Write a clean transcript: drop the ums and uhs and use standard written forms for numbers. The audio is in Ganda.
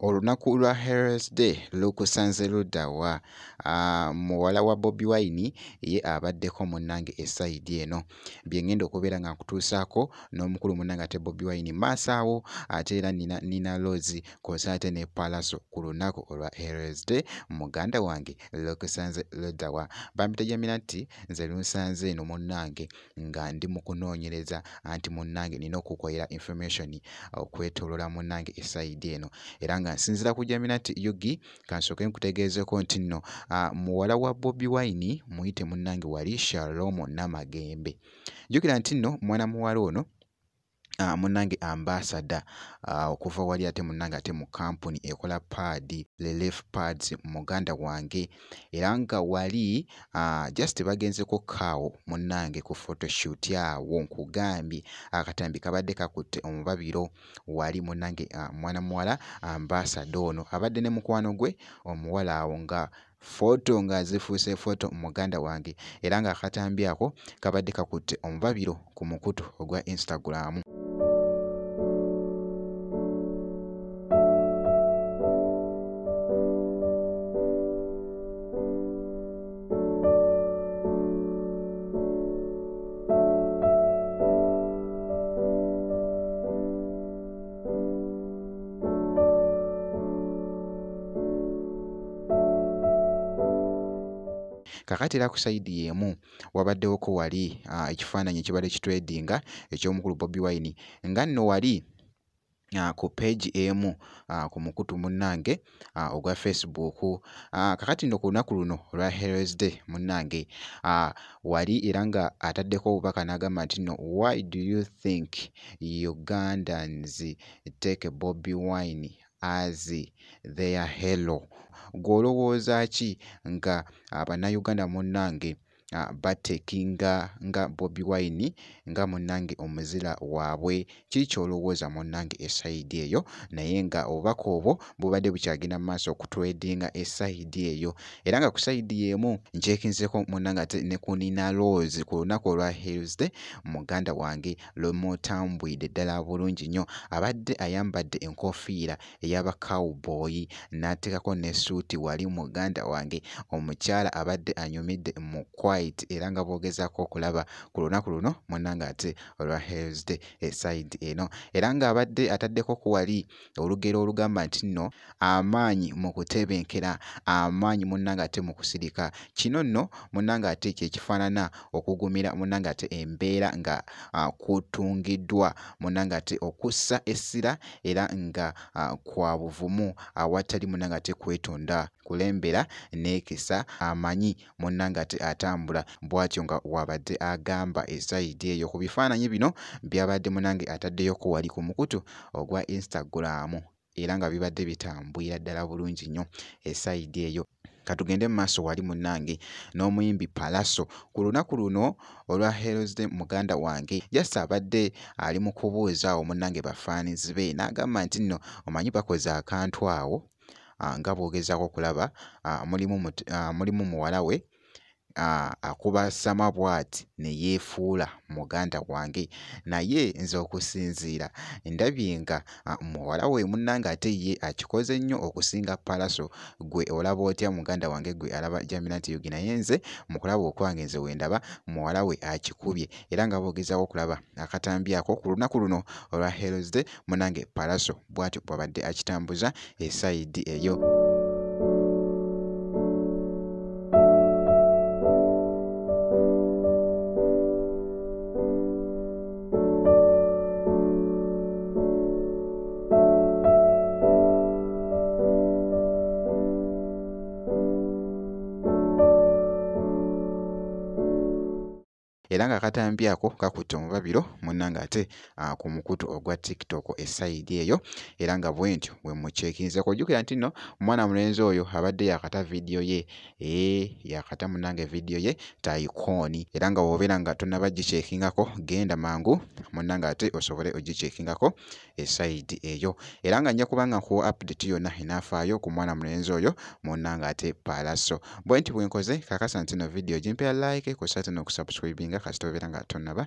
Olunaku lwa Heroes Day lukusanze ludda wa muwala wa Bobi Wine ye abaddeko munnange essayidi eno bye ngenda okubeera nga nkutuusaako n'omukulu munnange ate Bobi Wine maasawo ate era Nina Rose kw'ossa ate ne Pallaso ku lunaku olwa Heroes Day muganda wange lukusanze ludda wa bampitejamira nti nze lunsanze eno munnange nga ndi mu kunoonyereza anti munnange nina okukukolera information okwetooloola munnange essayidi eno era nga nsinzira ku Jamina nti Yugi kansooke nkutegeezeko nti nno muwala wa Bobi Wine muyite munnange wali Shalom Namagembe jjukira nti nno mwana muwala ono munnange ambassador okuva wali ate munnange ate mu kampuni ekola pad relief pads muganda wange era nga wali just bagenzeko kaawo munnange ku photoshoot awo nkugambye akatambi kabadde kakutte omubabiro wali munnange mwana muwala ambassador ono abadde ne mukwano gwe omuwala awo nga foto nga zifuuse foto muganda wange era nga akatambi ako kabadde kakutte omubabiro ku mukutu ogwa Instagram. Kakati era ku sayidi y'emu wabaddewo ko wali ekifaananyi ekibadde kitwedinga eky'omukulu Bobi Wine nga nno wali ku page emu ku mukutu munnange ogwa Facebook kakati nno ku lunaku luno olwa Heroes Day munnange wali era nga ataddeko obubaka n'agamba nti nno why do you think Ugandans take Bobi Wine as their hero? Gw'olowooza ki nga Abannayuganda munnange batekinga nga Bobi Wine nga munnange omuzira waabwe kiki ky'olowooza munnange essayidi eyo naye nga obubaka obwo bubadde bukyagenda mu maaso okutwedinga essayidi eyo era nga ku sayidi y'emu nkyekinzeko munnange ate ne ku Nina Rose ku lunaku olwa Heroes Day muganda wange lwemutambwidde ddala bulungi nnyo abadde ayambadde enkofiira ey'aba cowboy n'ateekako ne suuti wali muganda wange omukyala abadde anyumidde mu white era nga bogezaako okulaba ku lunaku luno munnange ate olwa Heroes Day essayidi eno era nga abadde ataddeko ku wali olugero olugamba nti nno amaanyi mu kutebenkera amaanyi munnange ate mu kusirika kino nno munnange ate kyekifaanana okugumira munnange ate embeera nga kutungiddwa munnange ate okussa essira era nga kwa buvumu awatali munnange ate kwetonda kulembera neekisa amanyi munnange ate atambula bw'atyo nga wabadde agamba essayidi eyo ku bifaananyi bino byabadde munnange ataddeyo ko wali ku mukutu ogwa Instagram era nga bibadde bitambwira ddala bulungi nnyo essayidi eyo. Katugende mu maaso wali munnange n'omuyimbi Pallaso ku lunaku luno olwa Heroes Day muganda wange just abadde ali mu kubuuzaawo munnange bafaanizi be n'agamba nti nno omanyi bakoze akantu awo nga bw'ogezaako okulaba mulimu muwala we akuba samabwati ne yeefuula muganda wange naye nze okusinziira ndabye nga muwala we munnange ate ye akikoze nnyo okusinga Pallaso gwe olaba otya muganda wange gwe alaba Jamina nti Yugi naye nze mu kulaba okwange nze we ndaba muwala we akikubye era nga bogezaako okulaba akatambi ako ku lunaku luno olwa Heroes Day munnange Pallaso bw'atyo bw'abadde akitambuza essayidi eyo. Era nga akatambi ako kakutte omubabiro munnange ate ku mukutu ogwa TikTok essayidi eyo era nga bwe ntyo bwe mukyekinzeko ojjukira nti nno omwana mulenzi oyo abadde yakata vidiyo ye yakata munnange vidiyo ye tayikooni era nga bw'obeera nga tonnaba gikyekingako genda mangu munnange ate osobole ogikyekingako essayidi eyo era nga nja kubanga nkuwa update yonna enaafaayo ku mwana mulenzi oyo munnange ate Pallaso bwe nti bwe nkoze kakasa nti no vidiyo gimpera like kw'ossa ate n'okusubscribinga kasita obeera nga tonnaba